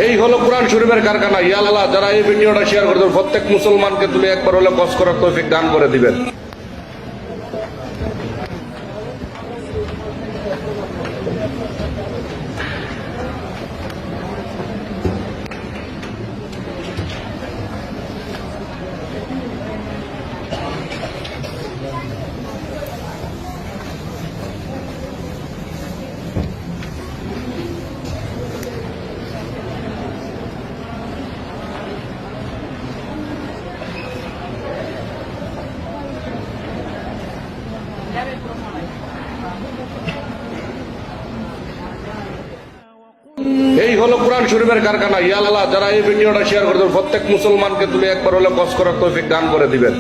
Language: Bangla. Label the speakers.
Speaker 1: এই হলো কোরআন শরীফের কারখানা। ইয়া আল্লাহ, যারা এই ভিডিওটা শেয়ার করে দেবেন প্রত্যেক মুসলমানকে তুলে একবার হলে কস করার তৌফিক দান করে দিবেন। এই হলো কোরআন শরীফের কারখানা। ইয়া আল্লাহ, যারা এই ভিডিওটা শেয়ার করে দেবেন প্রত্যেক মুসলমানকে তুলে একবার হলে কস করার তৌফিক দান করে দিবেন।